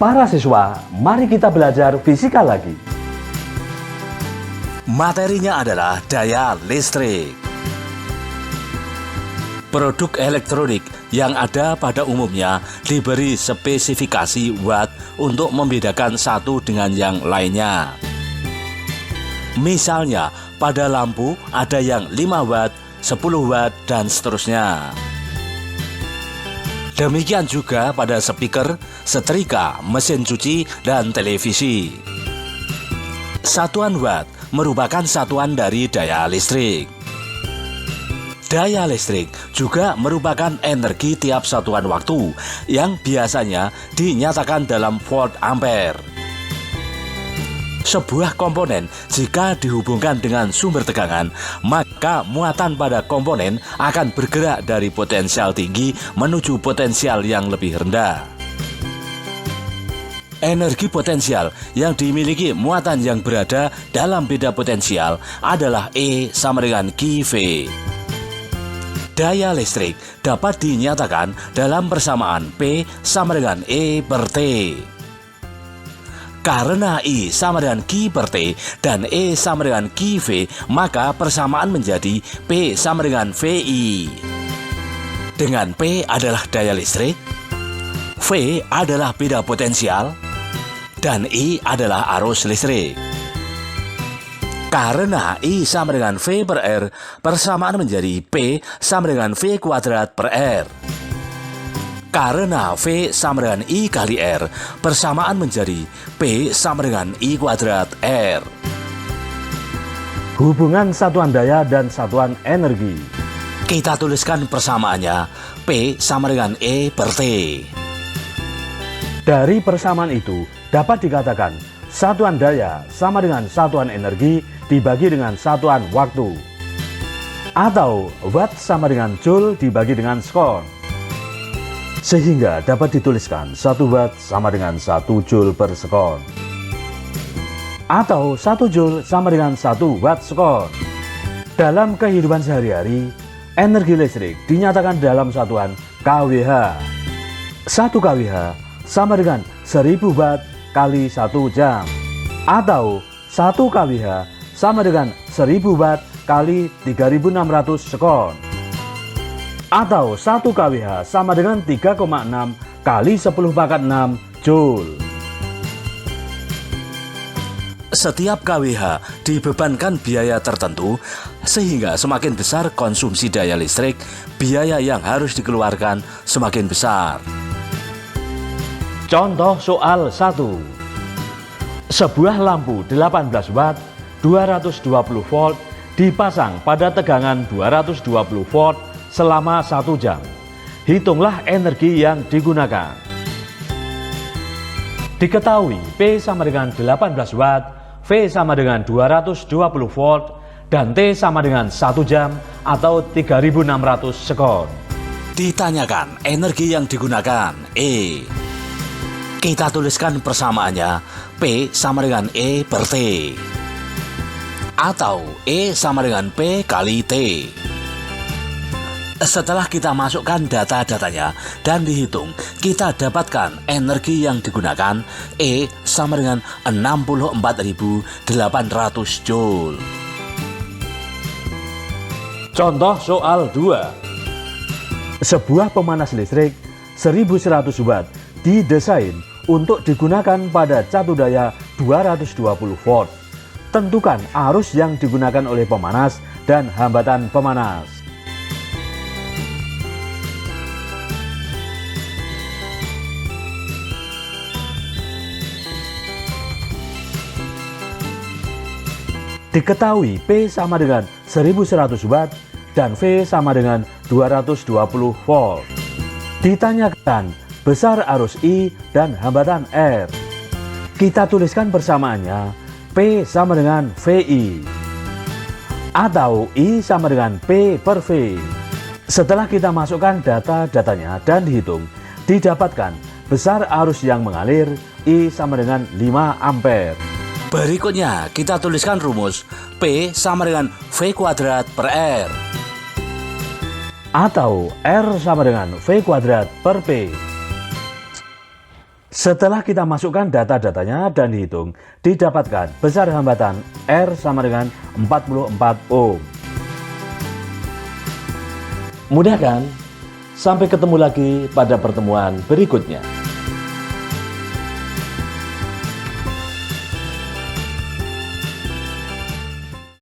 Para siswa, mari kita belajar fisika lagi. Materinya adalah daya listrik. Produk elektronik yang ada pada umumnya diberi spesifikasi watt untuk membedakan satu dengan yang lainnya. Misalnya, pada lampu ada yang 5 watt, 10 watt, dan seterusnya. Demikian juga pada speaker, setrika, mesin cuci, dan televisi. Satuan watt merupakan satuan dari daya listrik. Daya listrik juga merupakan energi tiap satuan waktu yang biasanya dinyatakan dalam volt ampere. Sebuah komponen jika dihubungkan dengan sumber tegangan, maka muatan pada komponen akan bergerak dari potensial tinggi menuju potensial yang lebih rendah. Energi potensial yang dimiliki muatan yang berada dalam beda potensial adalah E sama dengan QV. Daya listrik dapat dinyatakan dalam persamaan P sama dengan E per T. Karena I sama dengan Q per T dan E sama dengan QV, maka persamaan menjadi P sama dengan VI. Dengan P adalah daya listrik, V adalah beda potensial, dan I adalah arus listrik. Karena I sama dengan V per R, persamaan menjadi P sama dengan V kuadrat per R. Karena V sama dengan I kali R, persamaan menjadi P sama dengan I kuadrat R. Hubungan satuan daya dan satuan energi. Kita tuliskan persamaannya, P sama dengan E per T. Dari persamaan itu dapat dikatakan satuan daya sama dengan satuan energi dibagi dengan satuan waktu. Atau watt sama dengan joule dibagi dengan skon. Sehingga dapat dituliskan 1 watt sama dengan 1 joule per sekon. Atau 1 joule sama dengan 1 watt sekon. Dalam kehidupan sehari-hari, energi listrik dinyatakan dalam satuan kWh. 1 kWh sama dengan 1000 watt kali 1 jam. Atau 1 kWh sama dengan 1000 watt kali 3600 sekon. Atau 1 kWh sama dengan 3,6 kali 10 pangkat 6 joule. Setiap kWh dibebankan biaya tertentu, sehingga semakin besar konsumsi daya listrik, biaya yang harus dikeluarkan semakin besar. Contoh soal 1. Sebuah lampu 18 watt 220 volt dipasang pada tegangan 220 volt selama 1 jam. Hitunglah energi yang digunakan. Diketahui P sama dengan 18 watt, V sama dengan 220 volt, dan T sama dengan 1 jam atau 3600 sekon. Ditanyakan energi yang digunakan, E. Kita tuliskan persamaannya, P sama dengan E per T. Atau E sama dengan P kali T. Setelah kita masukkan data-datanya dan dihitung, kita dapatkan energi yang digunakan E sama dengan 64.800 joule. Contoh soal 2. Sebuah pemanas listrik 1100 watt didesain untuk digunakan pada catu daya 220 volt. Tentukan arus yang digunakan oleh pemanas dan hambatan pemanas. Diketahui P sama dengan 1100 watt dan V sama dengan 220 volt. Ditanyakan besar arus I dan hambatan R. Kita tuliskan persamaannya, P sama dengan VI. Atau I sama dengan P per V. Setelah kita masukkan data-datanya dan dihitung, didapatkan besar arus yang mengalir I sama dengan 5 ampere. Berikutnya kita tuliskan rumus P sama dengan V kuadrat per R. Atau R sama dengan V kuadrat per P. Setelah kita masukkan data-datanya dan dihitung, didapatkan besar hambatan R sama dengan 44 ohm. Mudah kan? Sampai ketemu lagi pada pertemuan berikutnya.